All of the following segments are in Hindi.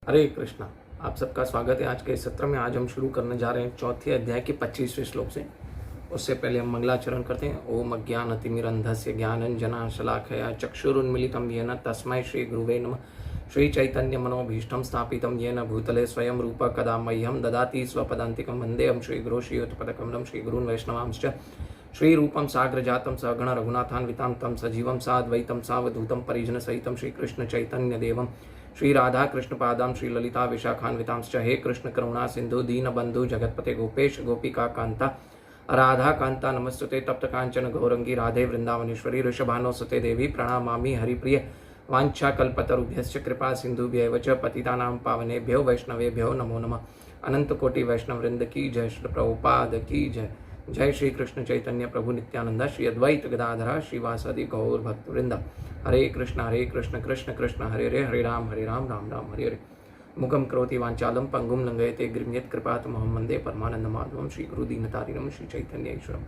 हरे कृष्णा। आप सबका स्वागत है आज के इस सत्र में। आज हम शुरू करने जा रहे हैं चौथे अध्याय के 25वें श्लोक से। उससे पहले हम मंगलाचरण करते हैं। ओम अज्ञानतिमिरन्धस्य ज्ञानंजना शलाखया चक्षुरुन्मीलितं येन तस्मै श्री गुरुवे नमः। श्री चैतन्य मनोभीष्टं स्थापितं येन भूतले स्वयं रूप कदा मह्यं ददाति स्वपदान्तिकं वन्देहं श्री गुरो श्रीयुतपदकमलं श्री गुरून् वैष्णवांश्च श्री रूपम साग्र जातम सगण रघुनाथान्वितां तं सजीवं साद्वैतं सावधूतं परिजन सहितं श्री कृष्ण चैतन्य देवं श्री राधा कृष्ण पादाम श्री ललिता विशाखान्वितांश्च हे कृष्ण करुणा सिंधु दीन बंधु जगतपते गोपेश गोपिका कांता राधा कांता नमस्तुते तप्त कांचन गौरंगी राधे वृंदावनेश्वरी ऋषभानुसुते देवी प्रणमामि हरिप्रिय वांछा कल्पतरुभ्यश्च कृपा सिंधुभ्यैव च पतितानां पावनेभ्यो वैष्णवेभ्यो नमो नमः। अनंत कोटि वैष्णव वृंद की जय। श्री प्रभुपाद की जय। जय श्री कृष्ण चैतन्य प्रभु नित्यानंद श्री अद्वैत गदाधर श्रीवासदि गौर भक्त वृंद। हरे कृष्ण कृष्ण कृष्ण हरे हरे हरे राम राम राम हरे हरे। मुखम करोति वांचालं पंगुम लंघयते गिरिं कृपातमहं वंदे परमानंदमाधवं श्री गुरु दीनतारिणं श्री चैतन्य ईश्वरम।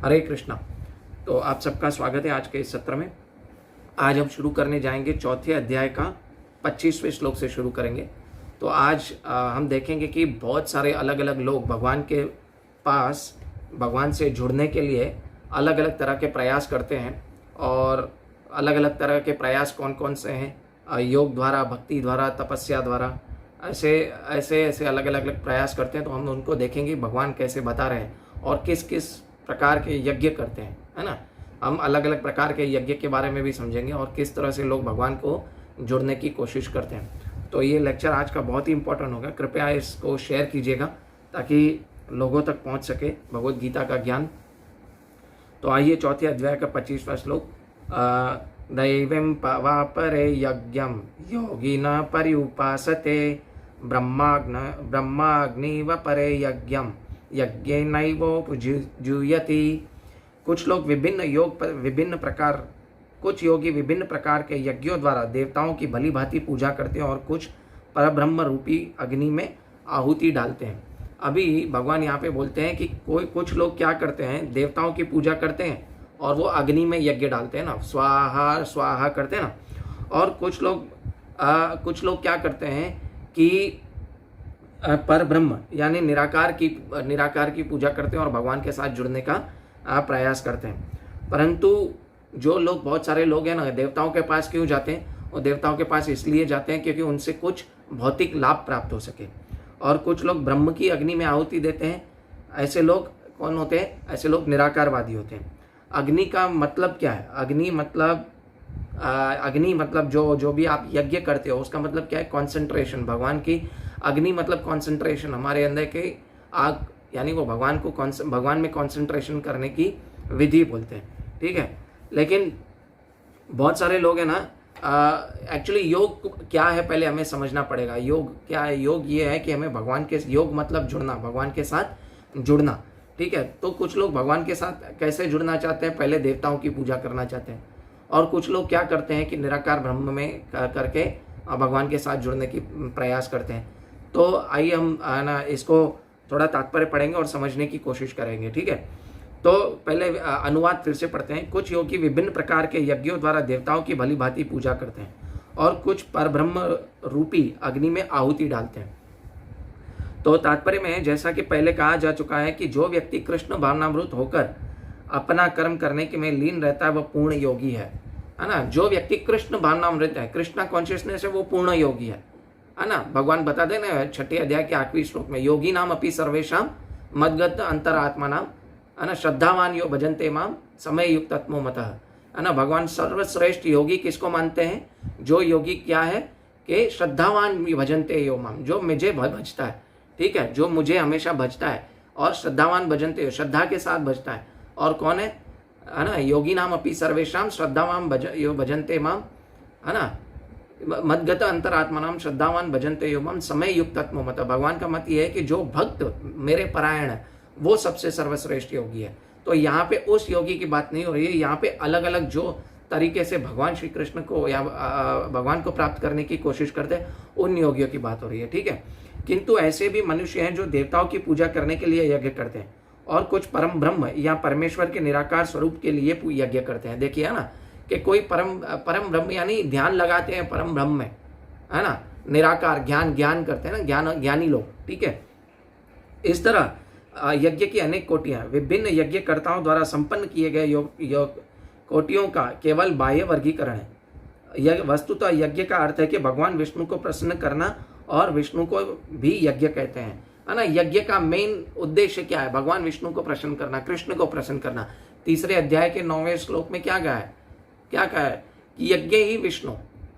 हरे कृष्णा। तो आप सबका स्वागत है आज के इस सत्र में। आज हम शुरू करने जाएंगे चौथे अध्याय का 25वें श्लोक से शुरू करेंगे। तो आज हम देखेंगे कि बहुत सारे अलग अलग लोग भगवान के पास भगवान से जुड़ने के लिए अलग अलग तरह के प्रयास करते हैं। और अलग अलग तरह के प्रयास कौन कौन से हैं? योग द्वारा, भक्ति द्वारा, तपस्या द्वारा, ऐसे अलग अलग प्रयास करते हैं। तो हम उनको देखेंगे भगवान कैसे बता रहे हैं और किस किस प्रकार के यज्ञ करते हैं, है ना। हम अलग अलग प्रकार के यज्ञ के बारे में भी समझेंगे और किस तरह से लोग भगवान को जुड़ने की कोशिश करते हैं। तो ये लेक्चर आज का बहुत ही इंपॉर्टेंट होगा। कृपया इसको शेयर कीजिएगा ताकि लोगों तक पहुंच सके भगवद गीता का ज्ञान। तो आइए चौथे अध्याय का 25वां श्लोक। दैवं पवापरे यज्ञं योगिना पर्युपासते ब्रह्माग्निव परे यज्ञं यज्ञेनैवोपजुह्यति। कुछ लोग कुछ योगी विभिन्न प्रकार के यज्ञों द्वारा देवताओं की भली भांति पूजा करते हैं और कुछ परब्रह्म रूपी अग्नि में आहुति डालते हैं। अभी भगवान यहाँ पे बोलते हैं कि कुछ लोग क्या करते हैं, देवताओं की पूजा करते हैं और वो अग्नि में यज्ञ डालते हैं ना, स्वाहा स्वाहा करते हैं ना। और कुछ लोग क्या करते हैं कि परब्रह्म यानी निराकार की पूजा करते हैं और भगवान के साथ जुड़ने का प्रयास करते हैं। परंतु जो लोग, बहुत सारे लोग हैं ना, देवताओं के पास क्यों जाते हैं? और देवताओं के पास इसलिए जाते हैं क्योंकि उनसे कुछ भौतिक लाभ प्राप्त हो सके। और कुछ लोग ब्रह्म की अग्नि में आहुति देते हैं। ऐसे लोग कौन होते हैं? ऐसे लोग निराकारवादी होते हैं। अग्नि का मतलब क्या है? अग्नि मतलब जो भी आप यज्ञ करते हो उसका मतलब क्या है? कॉन्सेंट्रेशन। भगवान की अग्नि मतलब कॉन्सेंट्रेशन, हमारे अंदर की आग, यानी वो भगवान में कॉन्सेंट्रेशन करने की विधि बोलते हैं, ठीक है। लेकिन बहुत सारे लोग हैं ना, एक्चुअली योग क्या है पहले हमें समझना पड़ेगा। योग क्या है? योग ये है कि हमें योग मतलब जुड़ना, भगवान के साथ जुड़ना, ठीक है। तो कुछ लोग भगवान के साथ कैसे जुड़ना चाहते हैं? पहले देवताओं की पूजा करना चाहते हैं। और कुछ लोग क्या करते हैं कि निराकार ब्रह्म में करके भगवान के साथ जुड़ने की प्रयास करते हैं। तो आइए हम ना इसको थोड़ा तात्पर्य पढ़ेंगे और समझने की कोशिश करेंगे, ठीक है। तो पहले अनुवाद फिर से पढ़ते हैं। कुछ योगी विभिन्न प्रकार के यज्ञों द्वारा देवताओं की भली भांति पूजा करते हैं और कुछ परब्रह्म रूपी अग्नि में आहुति डालते हैं। तो तात्पर्य में जैसा कि पहले कहा जा चुका है कि जो व्यक्ति कृष्ण भावनामृत होकर अपना कर्म करने के में लीन रहता है वह पूर्ण योगी है ना। जो व्यक्ति कृष्ण भावनामृत है, कृष्णा कॉन्शियसनेस है, वो पूर्ण योगी है ना। भगवान बता देना 6 अध्याय के 8वें श्लोक में, योगी नाम अपि सर्वेषां मद्गत अंतरात्मा नाम, है ना, श्रद्धावान यो भजन्ते माम समय युक्त आत्मो मतः, है ना। भगवान सर्वश्रेष्ठ योगी किसको मानते हैं? जो योगी क्या है कि श्रद्धावान भजन्ते यो माम, जो मुझे भजता है, ठीक है, जो मुझे हमेशा भजता है। और श्रद्धावान भजन्ते, श्रद्धा के साथ भजता है। और कौन है ना? योगी नाम अपि सर्वेषां श्रद्धावान भजन्ते माम, है ना, मद्गत अंतरात्मा नाम श्रद्धावान भजन्ते यो माम समय युक्त आत्मो मतः। भगवान का मत ये है कि जो भक्त मेरे परायण है वो सबसे सर्वश्रेष्ठ योगी है। तो यहाँ पे उस योगी की बात नहीं हो रही है। यहाँ पे अलग अलग जो तरीके से भगवान श्री कृष्ण को या भगवान को प्राप्त करने की कोशिश करते हैं उन योगियों की बात हो रही है, ठीक है। किंतु ऐसे भी मनुष्य हैं जो देवताओं की पूजा करने के लिए यज्ञ करते हैं और कुछ परम ब्रह्म या परमेश्वर के निराकार स्वरूप के लिए यज्ञ करते हैं। देखिए है ना कि कोई परम ब्रह्म यानी ध्यान लगाते हैं परम ब्रह्म में, है ना, निराकार ज्ञान करते हैं ना, ज्ञानी लोग, ठीक है। इस तरह यज्ञ की अनेक कोटियां विभिन्न यज्ञकर्ताओं द्वारा संपन्न किए गए कोटियों का केवल बाह्य वर्गीकरण है। वस्तुतः यज्ञ का अर्थ है कि भगवान विष्णु को प्रसन्न करना, और विष्णु को भी यज्ञ कहते हैं, है ना। यज्ञ का मेन उद्देश्य क्या है? भगवान विष्णु को प्रसन्न करना, कृष्ण को प्रसन्न करना। तीसरे अध्याय के 9वें श्लोक में क्या कहा है कि यज्ञ ही विष्णु,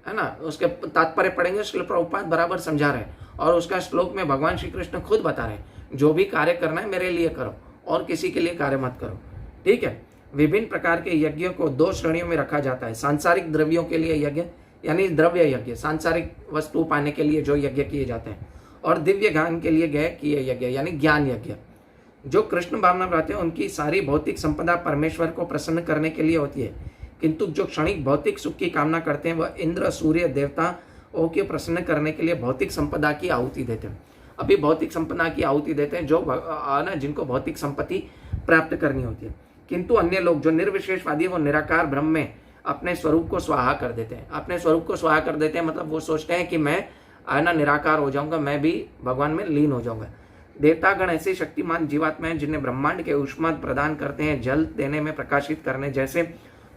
है ना। उसके तात्पर्य पढ़ेंगे, श्रील प्रभुपाद बराबर समझा रहे हैं। और उसका श्लोक में भगवान श्री कृष्ण खुद बता रहे हैं, जो भी कार्य करना है मेरे लिए करो और किसी के लिए कार्य मत करो, ठीक है। विभिन्न प्रकार के यज्ञों को 2 श्रेणियों में रखा जाता है। सांसारिक द्रव्यों के लिए यज्ञ, यानी द्रव्य यज्ञ, सांसारिक वस्तु पाने के लिए जो यज्ञ किए जाते हैं, और दिव्य ज्ञान के लिए किए यज्ञ, यानी ज्ञान यज्ञ। जो कृष्ण भावना रहते हैं उनकी सारी भौतिक संपदा परमेश्वर को प्रसन्न करने के लिए होती है, किंतु जो क्षणिक भौतिक सुख की कामना करते हैं वह इंद्र, सूर्य, देवताओं के प्रसन्न करने के लिए भौतिक संपदा की आहुति देते हैं। अभी भौतिक संपदा की आहुति देते हैं जो जिनको भौतिक संपत्ति प्राप्त करनी होती है। किंतु अन्य लोग जो निर्विशेषवादी है वो निराकार ब्रह्म में अपने स्वरूप को स्वाहा कर देते हैं। अपने स्वरूप को स्वाहा कर देते हैं मतलब वो सोचते हैं कि मैं निराकार हो जाऊंगा, मैं भी भगवान में लीन हो जाऊंगा। देवतागण ऐसे शक्तिमान जीवात्मा हैं जिन्हें ब्रह्मांड के ऊष्मा प्रदान करते हैं, जल देने में, प्रकाशित करने जैसे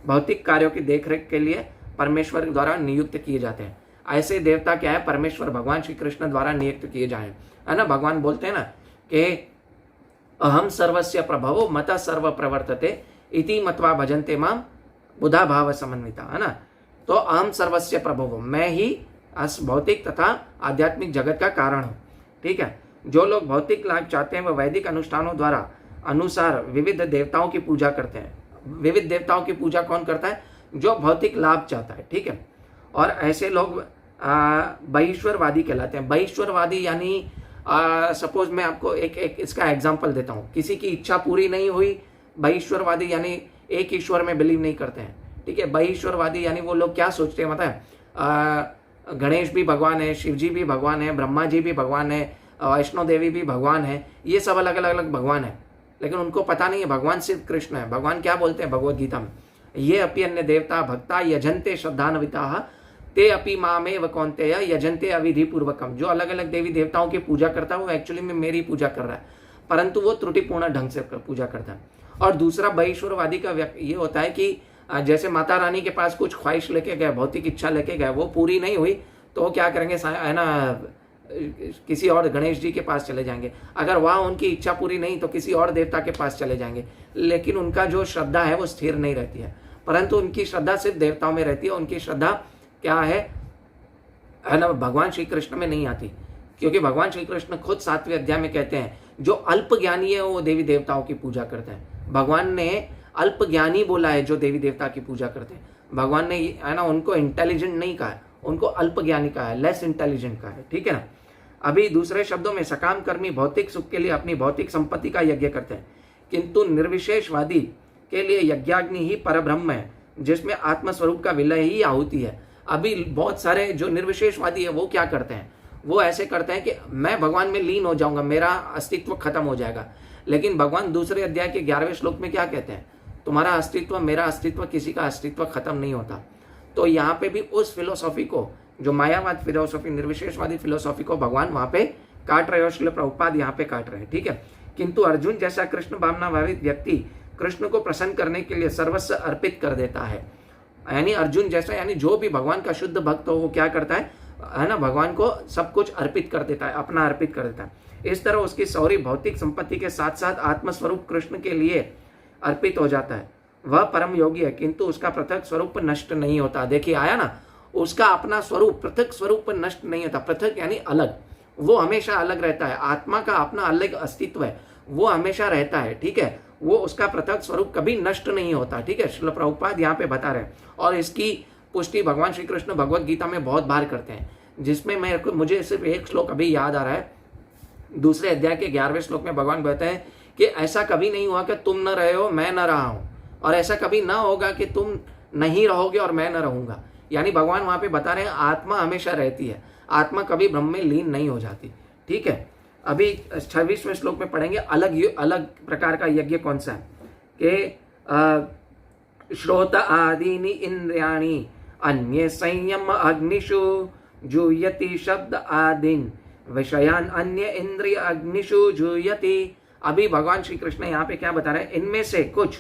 भौतिक कार्यों की देखरेख के लिए परमेश्वर द्वारा नियुक्त किए जाते हैं। ऐसे देवता क्या है? परमेश्वर भगवान श्री कृष्ण द्वारा नियुक्त किए जाए, है ना। भगवान बोलते हैं ना कि अहम सर्वस्य प्रभवो मत सर्व प्रवर्तते इति मत्वा भजन्ते माम बुधा भाव समन्विता, है ना। तो अहम सर्वस्य प्रभवो, मैं ही इस भौतिक तथा आध्यात्मिक जगत का कारण हूँ, ठीक है। जो लोग भौतिक लाभ चाहते हैं वह वैदिक अनुष्ठानों द्वारा अनुसार विविध देवताओं की पूजा करते हैं। विविध देवताओं की पूजा कौन करता है? जो भौतिक लाभ चाहता है, ठीक है। और ऐसे लोग बहिश्वरवादी कहलाते हैं। बहिश्वरवादी यानी सपोज मैं आपको एक इसका एग्जांपल देता हूँ। किसी की इच्छा पूरी नहीं हुई, बहिश्वरवादी यानी एक ईश्वर में बिलीव नहीं करते हैं, ठीक है। बहिश्वरवादी यानी वो लोग क्या सोचते हैं मतलब गणेश भी भगवान है, शिव जी भी भगवान है, ब्रह्मा जी भी भगवान है, वैष्णो देवी भी भगवान है, ये सब अलग अलग भगवान है, लेकिन उनको पता नहीं है भगवान सिर्फ कृष्ण है। भगवान क्या बोलते हैं भगवद गीता में? ये अपि अन्य देवता भक्ता यजन्ते श्रद्धान्विताः ते अपि मामेव कौन्तेय यजन्ते अविधि पूर्वकम। जो अलग अलग देवी देवताओं की पूजा करता है वो एक्चुअली में मेरी पूजा कर रहा है, परंतु वो त्रुटिपूर्ण ढंग से पूजा करता है। और दूसरा बहिश्वरवादी का ये होता है कि जैसे माता रानी के पास कुछ ख्वाहिश लेके गए, भौतिक इच्छा लेके गए, वो पूरी नहीं हुई तो वो क्या करेंगे, है ना, किसी और गणेश जी के पास चले जाएंगे। अगर वहाँ उनकी इच्छा पूरी नहीं तो किसी और देवता के पास चले जाएंगे, लेकिन उनका जो श्रद्धा है वो स्थिर नहीं रहती है, परंतु उनकी श्रद्धा सिर्फ देवताओं में रहती है। उनकी श्रद्धा क्या है ना, भगवान श्री कृष्ण में नहीं आती, क्योंकि भगवान श्री कृष्ण खुद 7वें अध्याय में कहते हैं जो अल्प ज्ञानी है वो देवी देवताओं की पूजा करते हैं। भगवान ने अल्प ज्ञानी बोला है जो देवी देवता की पूजा करते हैं। भगवान ने, है ना, उनको इंटेलिजेंट नहीं कहा है, उनको अल्प ज्ञानी कहा है, लेस इंटेलिजेंट कहा है, ठीक है ना। अभी दूसरे शब्दों में सकाम कर्मी भौतिक सुख के लिए अपनी भौतिक संपत्ति का यज्ञ करते हैं, किंतु निर्विशेषवादी के लिए यज्ञाग्नि ही परब्रह्म है जिसमें आत्मस्वरूप का विलय ही आहुति है। अभी बहुत सारे जो निर्विशेषवादी है वो क्या करते हैं, वो ऐसे करते हैं कि मैं भगवान में लीन हो जाऊंगा, मेरा अस्तित्व खत्म हो जाएगा। लेकिन भगवान दूसरे अध्याय के 11वें श्लोक में क्या कहते हैं? तुम्हारा अस्तित्व, मेरा अस्तित्व, किसी का अस्तित्व खत्म नहीं होता। तो यहाँ पे भी उस फिलोसॉफी को, जो मायावाद फिलोसॉफी, निर्विशेषवादी फिलोसॉफी को भगवान वहां पे काट रहे हो, श्रील प्रभुपाद यहाँ पे काट रहे हैं, ठीक है। किंतु अर्जुन जैसा कृष्ण भावना भावित व्यक्ति कृष्ण को प्रसन्न करने के लिए सर्वस्व अर्पित कर देता है। यानी अर्जुन जैसा, यानी जो भी भगवान का शुद्ध भक्त हो वो क्या करता है ना, भगवान को सब कुछ अर्पित कर देता है, अपना अर्पित कर देता है। इस तरह उसकी सारी भौतिक संपत्ति के साथ साथ आत्मस्वरूप कृष्ण के लिए अर्पित हो जाता है। वह परम योगी है, किंतु उसका पृथक स्वरूप नष्ट नहीं होता। देखिए आया ना, उसका अपना स्वरूप, पृथक स्वरूप नष्ट नहीं होता। पृथक यानी अलग, वो हमेशा अलग रहता है। आत्मा का अपना अलग अस्तित्व है, वो हमेशा रहता है, ठीक है। वो उसका पृथक स्वरूप कभी नष्ट नहीं होता, ठीक है। श्रील प्रभुपाद यहाँ पे बता रहे हैं, और इसकी पुष्टि भगवान श्री कृष्ण भगवद गीता में बहुत बार करते हैं, जिसमें मुझे सिर्फ एक श्लोक अभी याद आ रहा है। दूसरे अध्याय के 11वें श्लोक में भगवान कहते हैं कि ऐसा कभी नहीं हुआ कि तुम न रहे हो मैं न रहा हूं, और ऐसा कभी ना होगा कि तुम नहीं रहोगे और मैं न रहूंगा। यानी भगवान वहां पे बता रहे हैं आत्मा हमेशा रहती है, आत्मा कभी ब्रह्म में लीन नहीं हो जाती, ठीक है। अभी 26वें श्लोक में पढ़ेंगे अलग प्रकार का यज्ञ कौन सा है कि श्रोत आदीनि इंद्रियाणि अन्ये संयम अग्निषु जूयति शब्द आदिन विषयान अन्य इंद्रिय अग्निशु जूयति। अभी भगवान श्री कृष्ण यहाँ पे क्या बता रहे हैं, इनमें से कुछ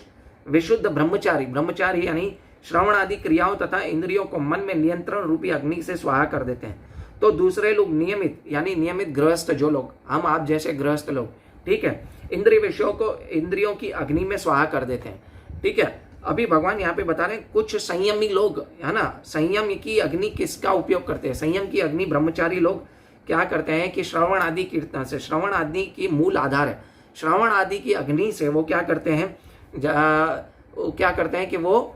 विशुद्ध ब्रह्मचारी, ब्रह्मचारी यानी श्रवण आदि क्रियाओं तथा इंद्रियों को मन में नियंत्रण रूपी अग्नि से स्वाहा कर देते हैं। तो दूसरे लोग नियमित यानी नियमित गृहस्थ, जो लोग हम आप जैसे गृहस्थ लोग, ठीक है, इंद्रिय विषयों को इंद्रियों की अग्नि में स्वाहा कर देते हैं। ठीक है, अभी भगवान यहाँ पे बता रहे हैं कुछ संयमी लोग, है ना, संयम की अग्नि किसका उपयोग करते हैं, संयम की अग्नि ब्रह्मचारी लोग क्या करते हैं कि श्रवण आदि कीर्तन से, श्रवण आदि की मूल आधार है, श्रवण आदि की अग्नि से वो क्या करते हैं, कि वो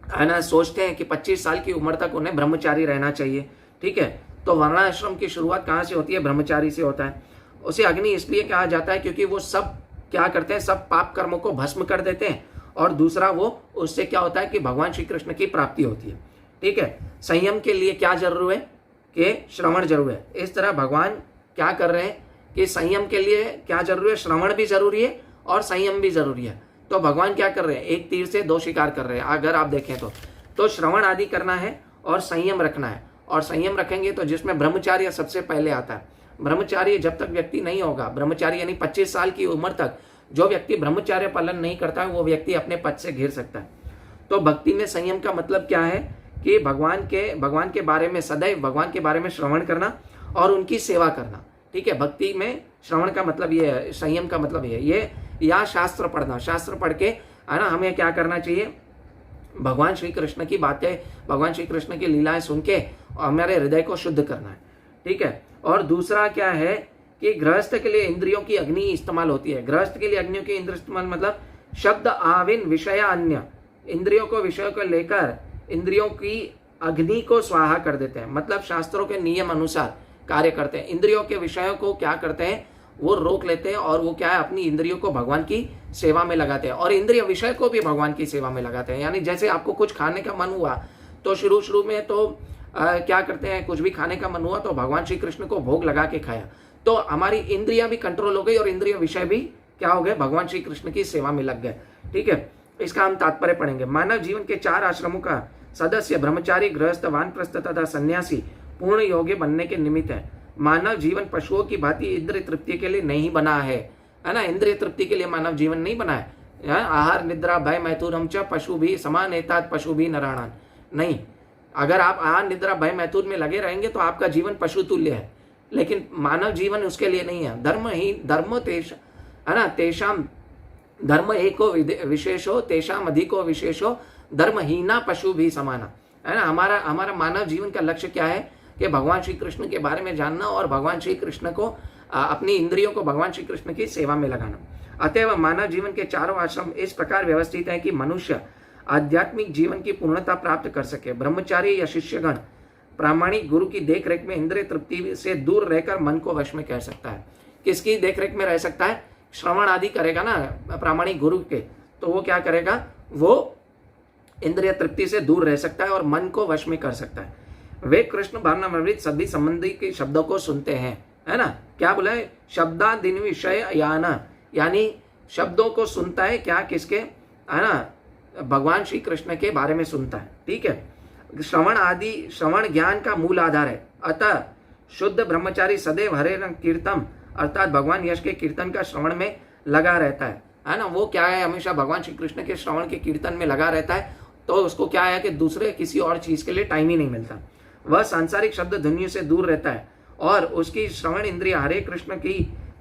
है ना सोचते हैं कि 25 साल की उम्र तक उन्हें ब्रह्मचारी रहना चाहिए। ठीक है, तो वर्णाश्रम की शुरुआत कहाँ से होती है, ब्रह्मचारी से होता है। उसे अग्नि इसलिए कहा जाता है क्योंकि वो सब क्या करते हैं, सब पाप कर्मों को भस्म कर देते हैं, और दूसरा वो उससे क्या होता है कि भगवान श्री कृष्ण की प्राप्ति होती है। ठीक है, संयम के लिए क्या जरूर है कि श्रवण जरूर है। इस तरह भगवान क्या कर रहे हैं कि संयम के लिए क्या जरूरी है, श्रवण भी जरूरी है और संयम भी जरूरी है। तो भगवान क्या कर रहे हैं, एक तीर से दो शिकार कर रहे हैं। अगर आप देखें तो श्रवण आदि करना है और संयम रखना है, और संयम रखेंगे तो जिसमें ब्रह्मचार्य सबसे पहले आता है। ब्रह्मचार्य जब तक व्यक्ति नहीं होगा, ब्रह्मचारी यानी 25 साल की उम्र तक जो व्यक्ति ब्रह्मचार्य पालन नहीं करता है वो व्यक्ति अपने पद से घिर सकता है। तो भक्ति में संयम का मतलब क्या है कि भगवान के बारे में सदैव भगवान के बारे में श्रवण करना और उनकी सेवा करना। ठीक है, भक्ति में श्रवण का मतलब ये है, संयम का मतलब ये या शास्त्र पढ़ना, शास्त्र पढ़ के है ना हमें क्या करना चाहिए, भगवान श्री कृष्ण की बातें, भगवान श्री कृष्ण की लीलाएं सुन के हमारे हृदय को शुद्ध करना है। ठीक है, और दूसरा क्या है कि गृहस्थ के लिए इंद्रियों की अग्नि इस्तेमाल होती है। गृहस्थ के लिए अग्नियों की इंद्र इस्तेमाल मतलब शब्द आविन विषय अन्य, इंद्रियों को विषय को लेकर इंद्रियों की अग्नि को स्वाहा कर देते हैं, मतलब शास्त्रों के नियम अनुसार कार्य करते हैं। इंद्रियों के विषयों को क्या करते हैं, वो रोक लेते हैं, और वो क्या है अपनी इंद्रियों को भगवान की सेवा में लगाते हैं, और इंद्रिय विषय को भी भगवान की सेवा में लगाते हैं। यानी जैसे आपको कुछ खाने का मन हुआ तो शुरू में तो क्या करते हैं, कुछ भी खाने का मन हुआ तो भगवान श्री कृष्ण को भोग लगा के खाया, तो हमारी इंद्रियां भी कंट्रोल हो गई और इंद्रिय विषय भी क्या हो गए, भगवान श्री कृष्ण की सेवा में लग गए। ठीक है, इसका हम तात्पर्य पढ़ेंगे। मानव जीवन के 4 आश्रमों का सदस्य ब्रह्मचारी, गृहस्थ, वानप्रस्थ तथा सन्यासी पूर्ण योग्य बनने के निमित्त है। मानव जीवन पशुओं की भांति इंद्रिय तृप्ति के लिए नहीं बना है ना, इंद्रिय तृप्ति के लिए मानव जीवन नहीं बना है। आहार निद्रा भय मैथुनम च पशु भी समान एतात पशु भी नराणान, नहीं। अगर आप आहार निद्रा भय मैथुन में लगे रहेंगे तो आपका जीवन पशु तुल्य है, लेकिन मानव जीवन उसके लिए नहीं है। धर्म तेष है ना, तेषाम धर्म एको विशेषो तेषाम अधिको विशेषो धर्महीना पशु भी समाना, है ना। हमारा मानव जीवन का लक्ष्य क्या है कि भगवान श्री कृष्ण के बारे में जानना और भगवान श्री कृष्ण को अपनी इंद्रियों को भगवान श्री कृष्ण की सेवा में लगाना। अतएव मानव जीवन के 4 आश्रम इस प्रकार व्यवस्थित है कि मनुष्य आध्यात्मिक जीवन की पूर्णता प्राप्त कर सके। ब्रह्मचारी या शिष्यगण प्रामाणिक गुरु की देखरेख में इंद्रिय तृप्ति से दूर रहकर मन को वश में कर सकता है। किसकी देखरेख में रह सकता है, श्रवण आदि करेगा ना प्रामाणिक गुरु के, तो वो क्या करेगा, वो इंद्रिय तृप्ति से दूर रह सकता है और मन को वश में कर सकता है। वे कृष्ण भावनामृत सभी संबंधी के शब्दों को सुनते हैं, है ना। क्या बोला है, शब्दादीन विषय याना, यानी शब्दों को सुनता है, क्या किसके, है ना, भगवान श्री कृष्ण के बारे में सुनता है। ठीक है, श्रवण ज्ञान का मूल आधार है। अतः शुद्ध ब्रह्मचारी सदैव हरे कीर्तन अर्थात भगवान यश के कीर्तन का श्रवण में लगा रहता है ना। वो क्या है, हमेशा भगवान श्री कृष्ण के श्रवण के कीर्तन में लगा रहता है, तो उसको क्या है कि दूसरे किसी और चीज के लिए टाइम ही नहीं मिलता। वह सांसारिक शब्द ध्वनियों से दूर रहता है और उसकी श्रवण इंद्रिय हरे कृष्ण की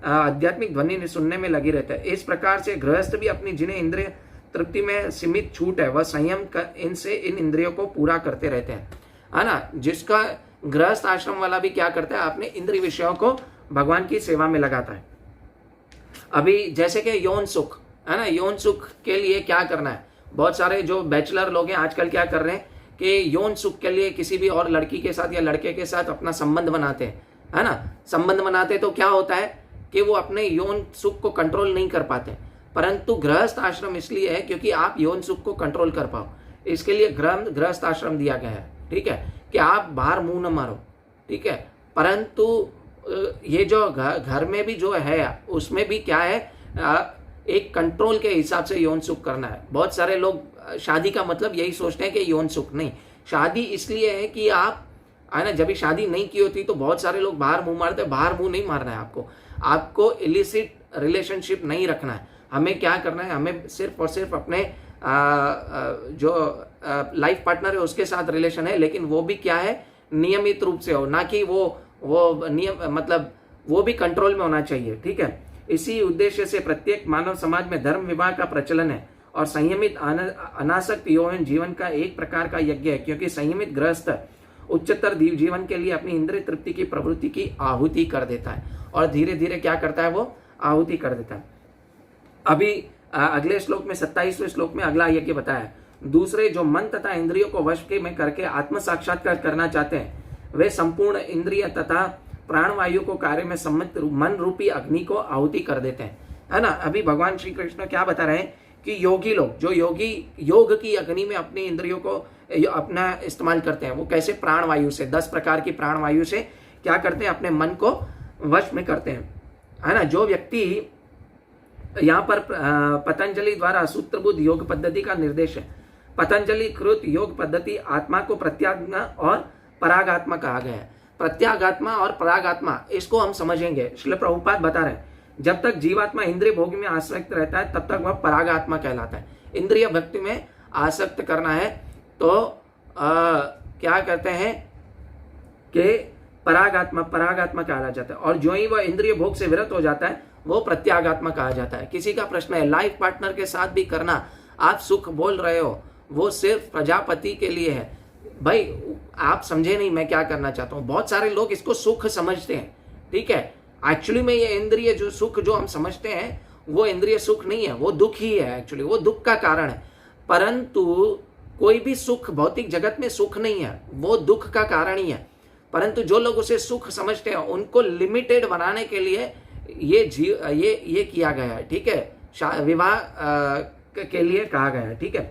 आध्यात्मिक ध्वनि सुनने में लगी रहता है। इस प्रकार से गृहस्थ भी अपनी जिन्हें इंद्रिय तृप्ति में सीमित छूट है, वह संयम इनसे इन इंद्रियों को पूरा करते रहते हैं, है ना। जिसका गृहस्थ आश्रम वाला भी क्या करता है, अपने इंद्रिय विषयों को भगवान की सेवा में लगाता है। अभी जैसे कि यौन सुख, है ना, यौन सुख के लिए क्या करना है, बहुत सारे जो बैचलर लोग हैं आजकल क्या कर रहे हैं कि यौन सुख के लिए किसी भी और लड़की के साथ या लड़के के साथ अपना संबंध बनाते हैं, है ना। संबंध बनाते तो क्या होता है कि वो अपने यौन सुख को कंट्रोल नहीं कर पाते, परंतु गृहस्थ आश्रम इसलिए है क्योंकि आप यौन सुख को कंट्रोल कर पाओ, इसके लिए गृहस्थ आश्रम दिया गया है। ठीक है, कि आप बाहर मुंह न मारो, ठीक है। परंतु ये जो घर में भी जो है उसमें भी क्या है, एक कंट्रोल के हिसाब से यौन सुख करना है। बहुत सारे लोग शादी का मतलब यही सोचते हैं कि यौन सुख नहीं, शादी इसलिए है कि आप है ना, जब भी शादी नहीं की होती तो बहुत सारे लोग बाहर मुंह मारते हैं। बाहर मुंह नहीं मारना है आपको, आपको इलिसिट रिलेशनशिप नहीं रखना है। हमें क्या करना है, हमें सिर्फ और सिर्फ अपने जो लाइफ पार्टनर है उसके साथ रिलेशन है, लेकिन वो भी क्या है, नियमित रूप से हो, ना कि वो नियम मतलब वो भी कंट्रोल में होना चाहिए। ठीक है, इसी उद्देश्य से प्रत्येक मानव समाज में धर्म विवाह का प्रचलन है और संयमित अनासक्त यौन जीवन का एक प्रकार का यज्ञ है, क्योंकि संयमित गृहस्थ उच्चतर जीवन के लिए अपनी इंद्रिय तृप्ति की प्रवृत्ति की आहुति कर देता है और धीरे धीरे क्या करता है, वो आहुति कर देता है। अभी अगले श्लोक में 27वें श्लोक में अगला यज्ञ बताया, दूसरे जो मन तथा इंद्रियों को वश में करके आत्म साक्षात्कार करना चाहते हैं वे संपूर्ण इंद्रिय तथा प्राणवायु को कार्य में सम्मिलित मन रूपी अग्नि को आहुति कर देते हैं, है ना। अभी भगवान श्री कृष्ण क्या बता रहे हैं कि योगी लोग, जो योगी योग की अग्नि में अपनी इंद्रियों को अपना इस्तेमाल करते हैं, वो कैसे प्राणवायु से 10 प्रकार की प्राणवायु से क्या करते हैं, अपने मन को वश में करते हैं, है ना। जो व्यक्ति यहाँ पर पतंजलि द्वारा सूत्रबुद्ध योग पद्धति का निर्देश है। पतंजलि कृत योग पद्धति आत्मा को प्रत्यात्मा और परागात्मा कहा गया है। प्रत्यागात्मा और परागात्मा इसको हम समझेंगे। श्रील प्रभुपाद बता रहे हैं, जब तक जीवात्मा इंद्रिय भोग में आसक्त रहता है तब तक वह परागात्मा कहलाता है। इंद्रिय भक्ति में आसक्त करना है तो क्या कहते हैं कि परागात्मा कहला जाता है, और जो ही वह इंद्रिय भोग से विरत हो जाता है वो प्रत्यागात्मा कहा जाता है। किसी का प्रश्न है, लाइफ पार्टनर के साथ भी करना, आप सुख बोल रहे हो, वो सिर्फ प्रजापति के लिए है। भाई आप समझे नहीं मैं क्या करना चाहता हूँ। बहुत सारे लोग इसको सुख समझते हैं, ठीक है। एक्चुअली में ये इंद्रिय जो सुख जो हम समझते हैं वो इंद्रिय सुख नहीं है, वो दुख ही है। एक्चुअली वो दुख का कारण है, परंतु कोई भी सुख भौतिक जगत में सुख नहीं है, वो दुख का कारण ही है। परंतु जो लोग उसे सुख समझते हैं उनको लिमिटेड बनाने के लिए ये किया गया है, ठीक है, विवाह के लिए कहा गया है, ठीक है।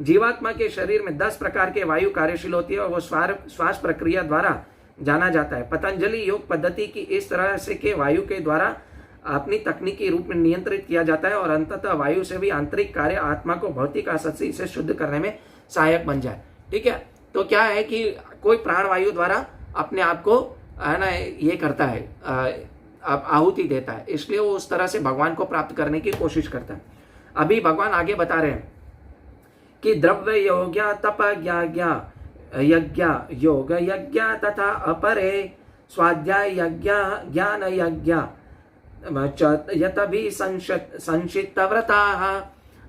जीवात्मा के शरीर में 10 प्रकार के वायु कार्यशील होती है और वो श्वास प्रक्रिया द्वारा जाना जाता है। पतंजलि योग पद्धति की इस तरह से के वायु के द्वारा अपनी तकनीकी रूप में नियंत्रित किया जाता है और अंततः वायु से भी आंतरिक कार्य आत्मा को भौतिक आसक्ति से शुद्ध करने में सहायक बन जाए, ठीक है। तो क्या है कि कोई प्राणवायु द्वारा अपने आप को है ना ये करता है, आहुति देता है, इसलिए वो उस तरह से भगवान को प्राप्त करने की कोशिश करता है। अभी भगवान आगे बता रहे हैं कि द्रव्य योग्य तप यज्ञ योग यज्ञ तथा अपरे स्वाध्याय यज्ञ ज्ञान यज्ञ यतभी संशित व्रता।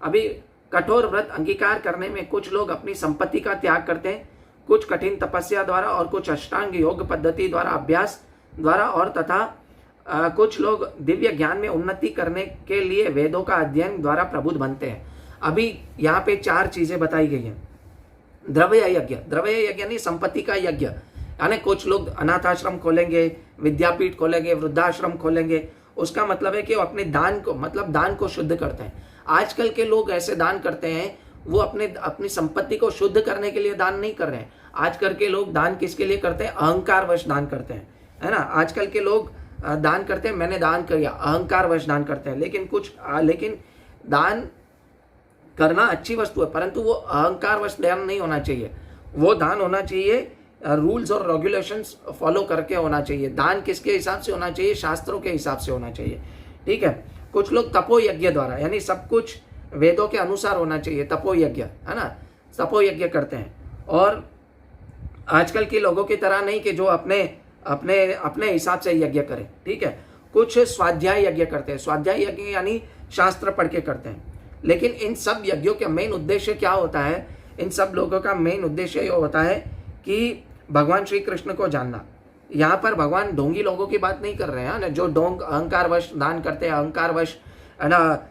अभी कठोर व्रत अंगीकार करने में कुछ लोग अपनी संपत्ति का त्याग करते हैं, कुछ कठिन तपस्या द्वारा और कुछ अष्टांग योग पद्धति द्वारा अभ्यास द्वारा और तथा कुछ लोग दिव्य ज्ञान में उन्नति करने के लिए वेदों का अध्ययन द्वारा प्रबुद्ध बनते हैं। अभी यहाँ पे 4 चीजें बताई गई हैं। द्रव्य यज्ञ यानी संपत्ति का यज्ञ, यानी कुछ लोग अनाथाश्रम खोलेंगे, विद्यापीठ खोलेंगे, वृद्धाश्रम खोलेंगे। उसका मतलब है कि वो अपने दान को शुद्ध करते हैं। आजकल के लोग ऐसे दान करते हैं, वो अपनी संपत्ति को शुद्ध करने के लिए दान नहीं कर रहे हैं। आजकल के लोग दान किसके लिए करते हैं? अहंकारवश दान करते हैं, है ना। आजकल के लोग दान करते हैं, मैंने दान किया, अहंकारवश दान करते हैं। लेकिन दान करना अच्छी वस्तु है, परंतु वो अहंकारवश दान नहीं होना चाहिए। वो दान होना चाहिए रूल्स और रेगुलेशंस फॉलो करके होना चाहिए। दान किसके हिसाब से होना चाहिए? शास्त्रों के हिसाब से होना चाहिए, ठीक है। कुछ लोग तपो यज्ञ द्वारा, यानी सब कुछ वेदों के अनुसार होना चाहिए, तपो यज्ञ, है ना, तपो यज्ञ करते हैं। और आजकल के लोगों की तरह नहीं कि जो अपने हिसाब से यज्ञ करें, ठीक है। कुछ स्वाध्याय यज्ञ करते हैं। स्वाध्याय यज्ञ यानी शास्त्र पढ़ के करते हैं। लेकिन इन सब यज्ञों का मेन उद्देश्य क्या होता है? इन सब लोगों का मेन उद्देश्य ये होता है कि भगवान श्री कृष्ण को जानना। यहाँ पर भगवान ढोंगी लोगों की बात नहीं कर रहे हैं ना, जो ढोंग अहंकारवश दान करते हैं, अहंकारवश है ना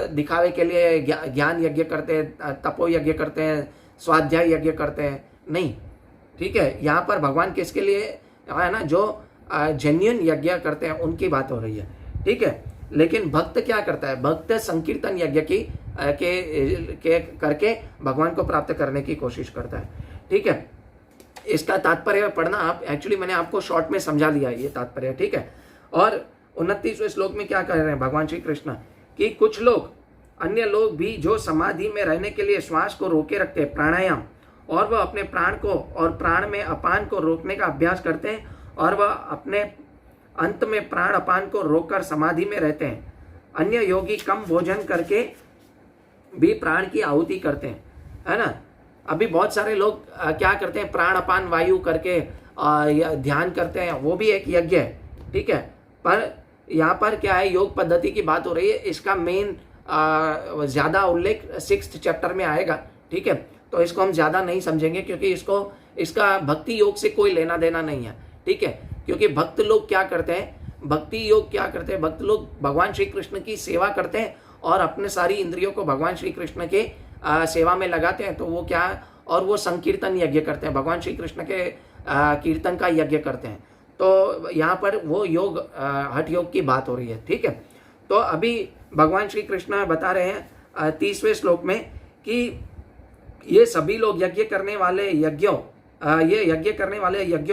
दिखावे के लिए ज्ञान यज्ञ करते हैं, तपो यज्ञ करते हैं, स्वाध्याय यज्ञ करते हैं, नहीं, ठीक है। यहाँ पर भगवान किसके लिए है ना, जो जेन्युइन यज्ञ करते हैं उनकी बात हो रही है, ठीक है। लेकिन भक्त क्या करता है? भक्त संकीर्तन यज्ञ करके भगवान को प्राप्त करने की कोशिश करता है, ठीक है। इसका तात्पर्य पढ़ना आप, एक्चुअली मैंने आपको शॉर्ट में समझा लिया ये तात्पर्य, ठीक है। और 29वें श्लोक में क्या कह रहे हैं भगवान श्री कृष्ण कि कुछ लोग अन्य लोग भी जो समाधि में रहने के लिए श्वास को रोके रखते हैं, प्राणायाम और वह अपने प्राण को और प्राण में अपान को रोकने का अभ्यास करते हैं, और वह अपने अंत में प्राण अपान को रोककर समाधि में रहते हैं। अन्य योगी कम भोजन करके भी प्राण की आहुति करते हैं, है ना। अभी बहुत सारे लोग क्या करते हैं, प्राण अपान वायु करके ध्यान करते हैं, वो भी एक यज्ञ है, ठीक है। पर यहाँ पर क्या है, योग पद्धति की बात हो रही है, इसका मेन ज़्यादा उल्लेख 6th चैप्टर में आएगा, ठीक है। तो इसको हम ज़्यादा नहीं समझेंगे, क्योंकि इसका भक्ति योग से कोई लेना देना नहीं है, ठीक है। क्योंकि भक्त लोग क्या करते हैं, भक्ति योग क्या करते हैं, भक्त लोग भगवान श्री कृष्ण की सेवा करते हैं और अपने सारी इंद्रियों को भगवान श्री कृष्ण के सेवा में लगाते हैं। तो वो क्या, और वो संकीर्तन यज्ञ करते हैं, भगवान श्री कृष्ण के कीर्तन का यज्ञ करते हैं। तो यहाँ पर वो योग हठ योग की बात हो रही है, ठीक है। तो अभी भगवान श्री कृष्ण बता रहे हैं 30वें श्लोक में कि ये सभी लोग यज्ञ करने वाले यज्ञों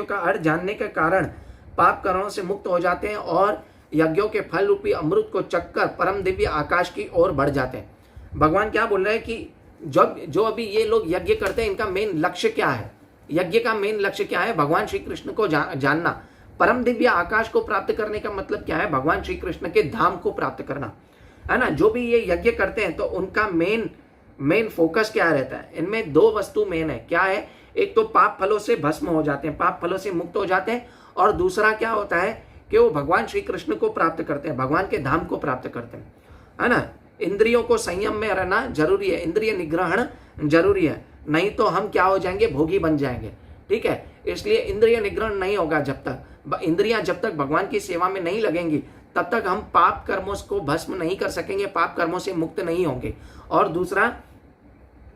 का अर्थ जानने के कारण पाप कर्मों से मुक्त हो जाते हैं और यज्ञों के फल रूपी अमृत को चखकर परम दिव्य आकाश की ओर बढ़ जाते हैं। भगवान क्या बोल रहे हैं कि जो अभी ये लोग यज्ञ करते हैं, इनका मेन लक्ष्य क्या है, यज्ञ का मेन लक्ष्य क्या है, भगवान श्री कृष्ण को जानना। परम दिव्य आकाश को प्राप्त करने का मतलब क्या है, भगवान श्री कृष्ण के धाम को प्राप्त करना, है ना। जो भी ये यज्ञ करते हैं तो उनका मेन फोकस क्या रहता है, इनमें 2 वस्तु मेन है। क्या है, एक तो पाप फलों से भस्म हो जाते हैं, पाप फलों से मुक्त हो जाते हैं, और दूसरा क्या होता है कि वो भगवान श्री कृष्ण को प्राप्त करते हैं, भगवान के धाम को प्राप्त करते हैं, है ना। इंद्रियों को संयम में रहना जरूरी है, इंद्रिय निग्रहण जरूरी है, नहीं तो हम क्या हो जाएंगे, भोगी बन जाएंगे, ठीक है। इसलिए इंद्रिय निग्रहण नहीं होगा जब तक, इंद्रियां जब तक भगवान की सेवा में नहीं लगेंगी तब तक हम पाप कर्मों को भस्म नहीं कर सकेंगे, पाप कर्मों से मुक्त नहीं होंगे। और दूसरा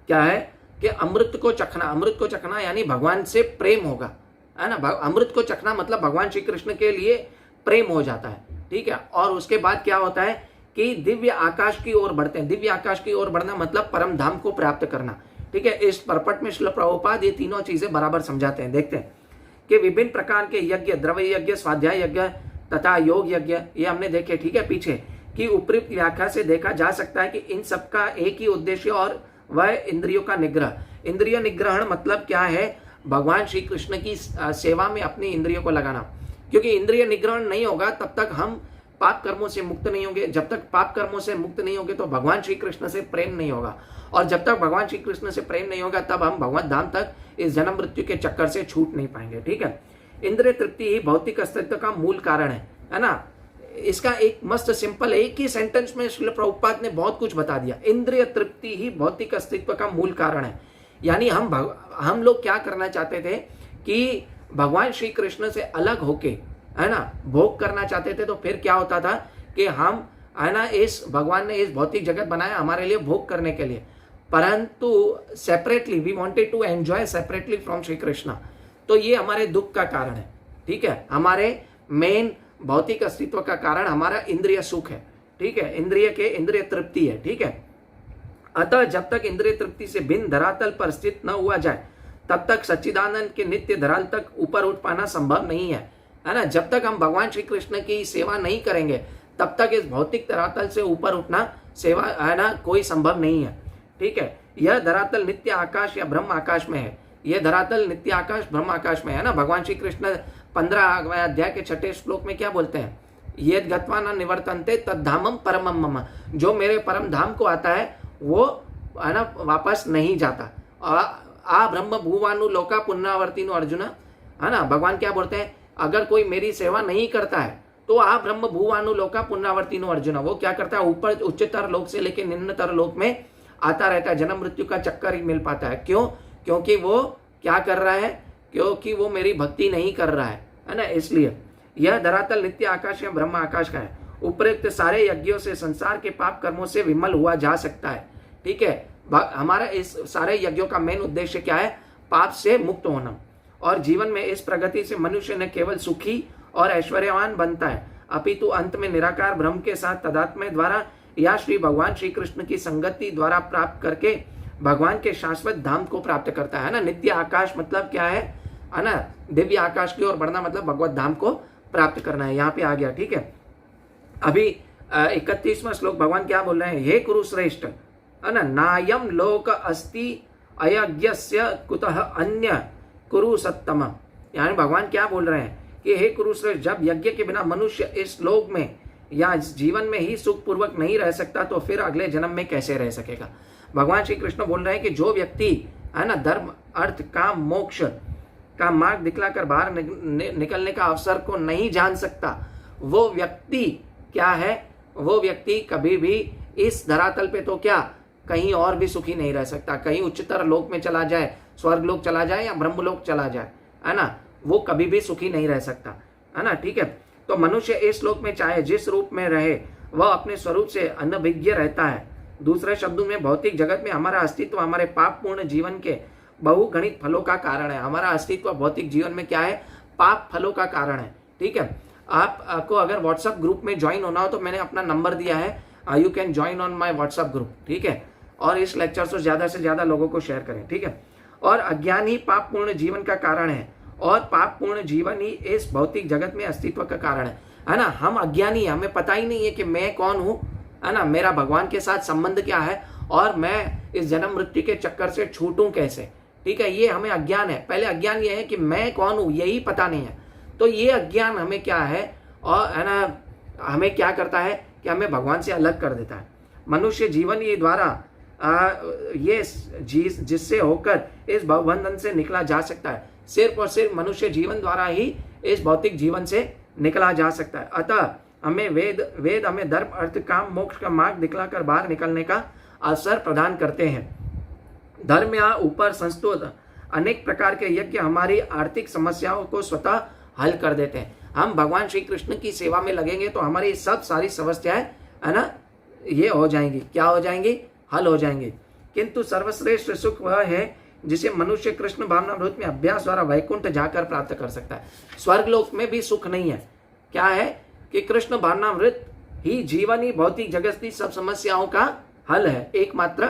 क्या है कि अमृत को चखना यानी भगवान से प्रेम होगा, है ना। अमृत को चखना मतलब भगवान श्री कृष्ण के लिए प्रेम हो जाता है, ठीक है। और उसके बाद क्या होता है कि दिव्य आकाश की ओर बढ़ते हैं। दिव्य आकाश की ओर बढ़ना मतलब परम धाम को प्राप्त करना, ठीक है। इस परपट में श्रील प्रभुपाद ये तीनों चीजें बराबर समझाते हैं। देखते हैं कि विभिन्न प्रकार के यज्ञ, द्रव्य यज्ञ, स्वाध्याय यज्ञ तथा योग यज्ञ, ये हमने देखे, ठीक है, पीछे की उपयुक्त व्याख्या से देखा जा सकता है कि इन सबका एक ही उद्देश्य और वह इंद्रियों का निग्रह। इंद्रिय निग्रहण मतलब क्या है, भगवान श्री कृष्ण की सेवा में अपनी इंद्रियों को लगाना। क्योंकि इंद्रिय निग्रहण नहीं होगा तब तक हम पाप कर्मों से मुक्त नहीं होंगे। जब तक पाप कर्मों से मुक्त नहीं होंगे तो भगवान श्री कृष्ण से प्रेम नहीं होगा, और जब तक भगवान श्री कृष्ण से प्रेम नहीं होगा तब हम भगवत धाम तक इस जन्म मृत्यु के चक्कर से छूट नहीं पाएंगे, ठीक है। इंद्रिय तृप्ति ही भौतिक अस्तित्व का मूल कारण है ना। इसका एक मस्त सिंपल एक ही सेंटेंस में श्रील प्रभुपाद ने बहुत कुछ बता दिया। इंद्रिय तृप्ति ही भौतिक अस्तित्व का मूल कारण है। यानी हम लोग क्या करना चाहते थे कि भगवान श्री कृष्ण से अलग होके, है ना, भोग करना चाहते थे। तो फिर क्या होता था कि हम, है ना, भगवान ने इस भौतिक जगत बनाया हमारे लिए भोग करने के लिए, परंतु separately we wanted to enjoy separately from Shri Krishna. तो ये हमारे दुख का कारण है, ठीक है। हमारे मेन भौतिक अस्तित्व का कारण हमारा इंद्रिय सुख है, ठीक है, इंद्रिय तृप्ति है, ठीक है। अतः जब तक इंद्रिय तृप्ति से भिन्न धरातल पर स्थित न हुआ जाए तब तक सच्चिदानंद के नित्य धरातल तक ऊपर उठ पाना संभव नहीं है, है ना। जब तक हम भगवान श्री कृष्ण की सेवा नहीं करेंगे तब तक इस भौतिक धरातल से ऊपर उठना सेवा, है ना, कोई संभव नहीं है, ठीक है। यह धरातल नित्य आकाश या ब्रह्म आकाश में है। यह धरातल नित्य आकाश ब्रह्म आकाश में है ना। भगवान श्री कृष्ण 15 अध्याय के 6ठे श्लोक में क्या बोलते हैं, ये गत्वा न निवर्तन्ते तद्धामम परमम मम। जो मेरे परम धाम को आता है वो, है ना, वापस नहीं जाता। आ ब्रह्म भूवानु लोका पुनरावर्तिनो अर्जुन, है ना। भगवान क्या बोलते हैं, अगर कोई मेरी सेवा नहीं करता है तो आ ब्रह्म भूवानु लोका पुनरावर्तिनो अर्जुन। वो क्या करता है, ऊपर उच्चतर लोक से लेकर निम्नतर लोक में आता रहता है, जन्म मृत्यु का चक्कर ही मिल पाता है। क्यों? क्योंकि वो क्या कर रहा है, क्योंकि वो मेरी भक्ति नहीं कर रहा है ना। इसलिए यह धरातल नित्य आकाश या ब्रह्म आकाश का है। उपयुक्त सारे यज्ञों से संसार के पाप कर्मों से विमल हुआ जा सकता है, ठीक है। हमारा इस सारे यज्ञों का मेन उद्देश्य क्या है, पाप से मुक्त होना। और जीवन में इस प्रगति से मनुष्य न केवल सुखी और ऐश्वर्यवान बनता है अपितु अंत में निराकार ब्रह्म के साथ तदात्म्य द्वारा या श्री भगवान श्री कृष्ण की संगति द्वारा प्राप्त करके भगवान के शाश्वत धाम को प्राप्त करता है ना। नित्य आकाश मतलब क्या है ना, दिव्य आकाश की ओर बढ़ना मतलब भगवत धाम को प्राप्त करना है। यहाँ पे आ गया, ठीक है। अभी 31वां श्लोक भगवान क्या बोल रहे हैं, हे कुरु श्रेष्ठ, है ना, नायम लोक अस्ति अयज्ञस्य कुतः अन्य कुरु सत्तम। यानी भगवान क्या बोल रहे हैं कि हे कुरुश्रेष्ठ, जब यज्ञ के बिना मनुष्य इस लोक में या इस जीवन में ही सुख पूर्वक नहीं रह सकता तो फिर अगले जन्म में कैसे रह सकेगा। भगवान श्री कृष्ण बोल रहे हैं कि जो व्यक्ति है ना धर्म अर्थ काम मोक्ष का मार्ग दिखलाकर बाहर निकलने का अवसर को नहीं जान सकता, वो व्यक्ति क्या है, वो व्यक्ति कभी भी इस धरातल पे तो क्या कहीं और भी सुखी नहीं रह सकता। कहीं उच्चतर लोक में चला जाए, स्वर्ग लोक चला जाए या ब्रह्मलोक चला जाए, है ना, वो कभी भी सुखी नहीं रह सकता, है ना। ठीक है, तो मनुष्य इस लोक में चाहे जिस रूप में रहे वह अपने स्वरूप से अनभिज्ञ रहता है। दूसरे शब्दों में भौतिक जगत में हमारा अस्तित्व हमारे पाप पूर्ण जीवन के बहुगणित फलों का कारण है। हमारा अस्तित्व भौतिक जीवन में क्या है, पाप फलों का कारण है। ठीक है, आपको अगर व्हाट्सएप ग्रुप में ज्वाइन होना हो तो मैंने अपना नंबर दिया है, you can join on my WhatsApp group. ठीक है, और इस लेक्चर से ज्यादा लोगों को शेयर करें। ठीक है, और अज्ञान ही पाप पूर्ण जीवन का कारण है और पाप पूर्ण जीवन ही इस भौतिक जगत में अस्तित्व का कारण है ना। हम अज्ञानी, हमें पता ही नहीं है कि मैं कौन हूं, है ना, मेरा भगवान के साथ संबंध क्या है और मैं इस जन्म मृत्यु के चक्कर से छूटूं कैसे। ठीक है, ये हमें अज्ञान है। पहले अज्ञान ये है कि मैं कौन हूं, यही पता नहीं है। तो ये अज्ञान हमें क्या है, और है ना, हमें क्या करता है कि हमें भगवान से अलग कर देता है। मनुष्य जीवन ये द्वारा ये जिससे होकर इस भवबंधन से निकला जा सकता है। सिर्फ और सिर्फ मनुष्य जीवन द्वारा ही इस भौतिक जीवन से निकला जा सकता है। अतः हमें वेद हमें धर्म अर्थ काम मोक्ष का मार्ग दिखलाकर बाहर निकलने का अवसर प्रदान करते हैं। धर्म या ऊपर संस्तुत अनेक प्रकार के यज्ञ हमारी आर्थिक समस्याओं को स्वतः हल कर देते हैं। हम भगवान श्री कृष्ण की सेवा में लगेंगे तो हमारी सब सारी समस्याएं, है ना, ये हो जाएंगी, क्या हो जाएंगी, हल हो जाएंगे। किंतु सर्वश्रेष्ठ सुख वह है जिसे मनुष्य कृष्ण भावनामृत में अभ्यास द्वारा वैकुंठ जाकर प्राप्त कर सकता है। स्वर्ग लोक में भी सुख नहीं है, क्या है कि कृष्ण भावनामृत ही जीवन ही भौतिक जगत की सब समस्याओं का हल है, एकमात्र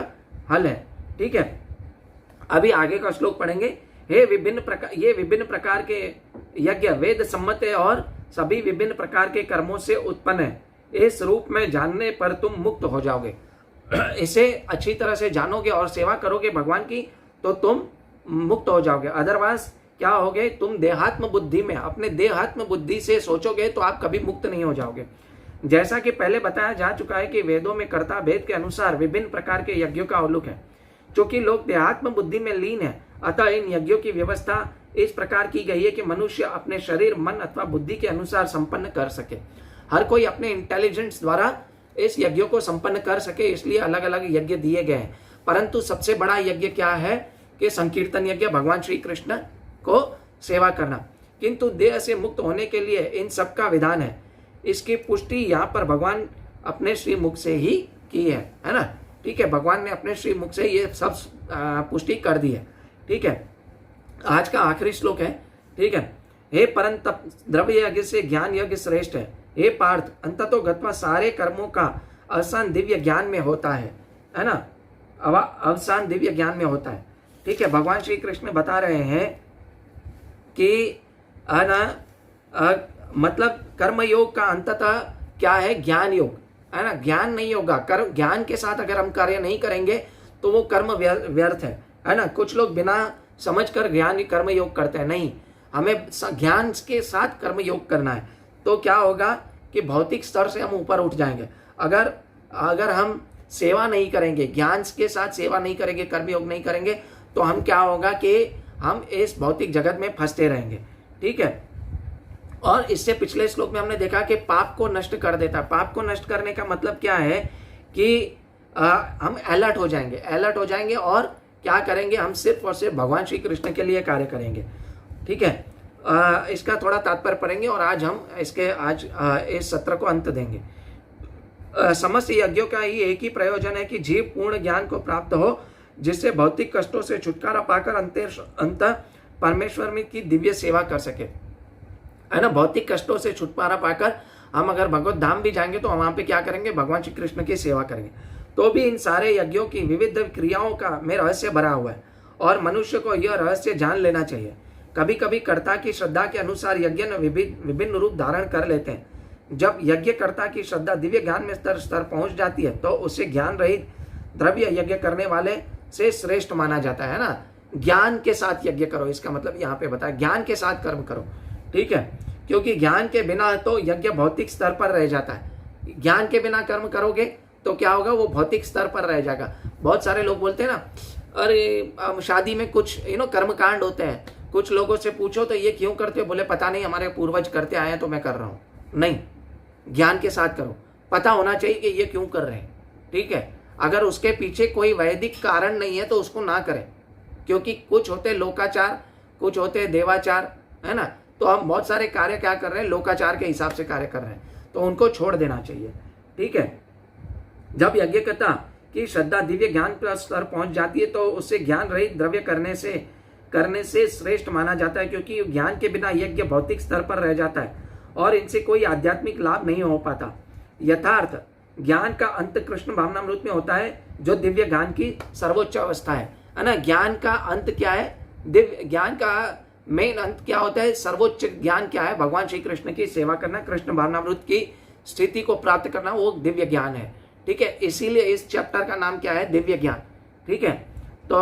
हल है। ठीक है, अभी आगे का श्लोक पढ़ेंगे। ये विभिन्न प्रकार के यज्ञ वेद सम्मत है और सभी विभिन्न प्रकार के कर्मों से उत्पन्न है। इस रूप में जानने पर तुम मुक्त हो जाओगे। इसे अच्छी तरह से जानोगे और सेवा करोगे भगवान की तो तुम मुक्त हो जाओगे। अदरवाइज क्या होगे, तुम देहात्म बुद्धि में अपने देहात्म बुद्धि से सोचोगे तो आप कभी मुक्त नहीं हो जाओगे। जैसा कि पहले बताया जा चुका है कि वेदों में कर्ता भेद के अनुसार विभिन्न प्रकार के यज्ञों का उल्लेख है। क्योंकि लोग देहात्म बुद्धि में लीन है, अतः इन यज्ञों की व्यवस्था इस प्रकार की गई है कि मनुष्य अपने शरीर मन अथवा बुद्धि के अनुसार संपन्न कर सके। हर कोई अपने इंटेलिजेंस द्वारा इस यज्ञों को संपन्न कर सके, इसलिए अलग अलग यज्ञ दिए गए हैं। परंतु सबसे बड़ा यज्ञ क्या है कि संकीर्तन यज्ञ, भगवान श्री कृष्ण को सेवा करना। किंतु देह से मुक्त होने के लिए इन सब का विधान है। इसकी पुष्टि यहाँ पर भगवान अपने श्री मुख से ही की है ना। ठीक है, भगवान ने अपने श्री मुख से ये सब पुष्टि कर दी है। ठीक है, आज का आखिरी श्लोक है। ठीक है, हे परंतप द्रव्य यज्ञ से ज्ञान यज्ञ श्रेष्ठ है। हे पार्थ, अंततो गत्वा सारे कर्मों का अवसान दिव्य ज्ञान में होता है ना, अवसान दिव्य ज्ञान में होता है। ठीक है, भगवान श्री कृष्ण बता रहे हैं कि मतलब कर्म योग का अंततः क्या है, ज्ञान योग, है ना। ज्ञान नहीं होगा, कर्म ज्ञान के साथ अगर हम कार्य नहीं करेंगे तो वो कर्म व्यर्थ है ना। कुछ लोग बिना समझकर ज्ञान कर्म योग करते हैं, नहीं, हमें ज्ञान के साथ कर्म योग करना है। तो क्या होगा कि भौतिक स्तर से हम ऊपर उठ जाएंगे। अगर हम सेवा नहीं करेंगे, ज्ञान के साथ सेवा नहीं करेंगे, कर्म योग नहीं करेंगे, तो हम क्या होगा कि हम इस भौतिक जगत में फंसते रहेंगे। ठीक है, और इससे पिछले श्लोक में हमने देखा कि पाप को नष्ट कर देता है। पाप को नष्ट करने का मतलब क्या है कि हम अलर्ट हो जाएंगे और क्या करेंगे, हम सिर्फ और सिर्फ भगवान श्री कृष्ण के लिए कार्य करेंगे। ठीक है, इसका थोड़ा तात्पर्य पढ़ेंगे और आज हम इस सत्र को अंत देंगे। समस्त यज्ञों का ही एक ही प्रयोजन है कि जीव पूर्ण ज्ञान को प्राप्त हो, जिससे भौतिक कष्टों से छुटकारा पाकर अंत परमेश्वर में की दिव्य सेवा कर सके, है ना। भौतिक कष्टों से छुटकारा पाकर हम अगर भगवत धाम भी जाएंगे तो वहां पे क्या करेंगे, भगवान श्री कृष्ण की सेवा करेंगे। तो भी इन सारे यज्ञों की विविध क्रियाओं का में रहस्य भरा हुआ है और मनुष्य को यह रहस्य जान लेना चाहिए। कभी कभी कर्ता की श्रद्धा के अनुसार यज्ञ विभिन्न रूप धारण कर लेते हैं। जब यज्ञकर्ता की श्रद्धा दिव्य ज्ञान में स्तर पहुंच जाती है तो उससे ज्ञान रहित द्रव्य यज्ञ करने वाले से श्रेष्ठ माना जाता है ना। ज्ञान के साथ यज्ञ करो, इसका मतलब यहाँ पे बताया ज्ञान के साथ कर्म करो, ठीक है, क्योंकि ज्ञान के बिना तो यज्ञ भौतिक स्तर पर रह जाता है। ज्ञान के बिना कर्म करोगे तो क्या होगा, वो भौतिक स्तर पर रह जाएगा। बहुत सारे लोग बोलते हैं ना, अरे शादी में कुछ कर्मकांड होते हैं, कुछ लोगों से पूछो तो ये क्यों करते हो, बोले पता नहीं, हमारे पूर्वज करते आए हैं तो मैं कर रहा हूँ। नहीं, ज्ञान के साथ करो, पता होना चाहिए कि ये क्यों कर रहे हैं, ठीक है। अगर उसके पीछे कोई वैदिक कारण नहीं है तो उसको ना करें, क्योंकि कुछ होते लोकाचार, कुछ होते देवाचार, है ना। तो हम बहुत सारे कार्य क्या कर रहे हैं, लोकाचार के हिसाब से कार्य कर रहे हैं, तो उनको छोड़ देना चाहिए, ठीक है। जब यज्ञकर्ता की श्रद्धा दिव्य ज्ञान का स्तर पहुंच जाती है तो उससे ज्ञान रहित द्रव्य करने से श्रेष्ठ माना जाता है, क्योंकि ज्ञान के बिना यज्ञ भौतिक स्तर पर रह जाता है और इनसे कोई आध्यात्मिक लाभ नहीं हो पाता। यथार्थ ज्ञान का अंत कृष्ण भावनामृत में होता है, जो दिव्य ज्ञान की सर्वोच्च अवस्था है ना। ज्ञान का अंत क्या है, दिव्य ज्ञान का मेन अंत क्या होता है, सर्वोच्च ज्ञान क्या है, भगवान श्री कृष्ण की सेवा करना, कृष्ण भावनामृत की स्थिति को प्राप्त करना, वो दिव्य ज्ञान है, ठीक है। इसीलिए इस चैप्टर का नाम क्या है, दिव्य ज्ञान, ठीक है। तो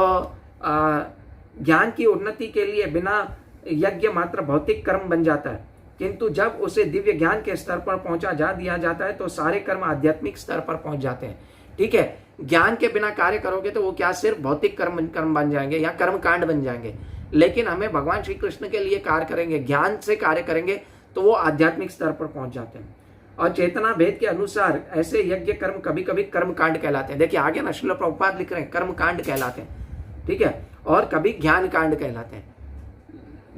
ज्ञान की उन्नति के लिए बिना यज्ञ मात्र भौतिक कर्म बन जाता है, किंतु जब उसे दिव्य ज्ञान के स्तर पर पहुंचा जा दिया जाता है तो सारे कर्म आध्यात्मिक स्तर पर पहुंच जाते हैं, ठीक है। ज्ञान के बिना कार्य करोगे तो वो क्या सिर्फ भौतिक कर्म बन जाएंगे या कर्म कांड बन जाएंगे, लेकिन हमें भगवान श्री कृष्ण के लिए कार्य करेंगे, ज्ञान से कार्य करेंगे तो वो आध्यात्मिक स्तर पर पहुंच जाते हैं। और चेतना भेद के अनुसार ऐसे यज्ञ कर्म कभी कभी कर्म कांड कहलाते हैं। देखिए आगे ना श्रील प्रभुपाद लिख रहे हैं कर्म कांड कहलाते हैं, ठीक है, और कभी ज्ञान कांड कहलाते हैं।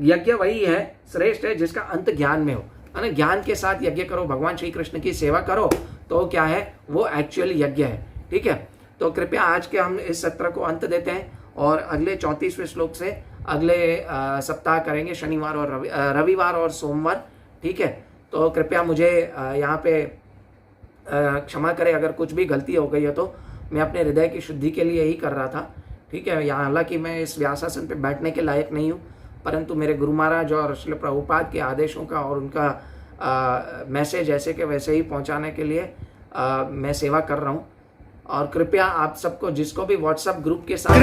यज्ञ वही है, श्रेष्ठ है जिसका अंत ज्ञान में हो, है ना। ज्ञान के साथ यज्ञ करो, भगवान श्री कृष्ण की सेवा करो, तो क्या है, वो एक्चुअल यज्ञ है, ठीक है। तो कृपया आज के हम इस सत्र को अंत देते हैं और अगले 34वें श्लोक से अगले सप्ताह करेंगे, शनिवार और रविवार और सोमवार, ठीक है। तो कृपया मुझे यहाँ पे क्षमा करें अगर कुछ भी गलती हो गई है, तो मैं अपने हृदय की शुद्धि के लिए ही कर रहा था, ठीक है। यहाँ हालांकि मैं इस व्यासासन पे बैठने के लायक नहीं हूँ, परंतु मेरे गुरु महाराज और श्रील प्रभुपाद के आदेशों का और उनका मैसेज ऐसे के वैसे ही पहुँचाने के लिए मैं सेवा कर रहा हूँ। और कृपया आप सबको, जिसको भी व्हाट्सएप ग्रुप के साथ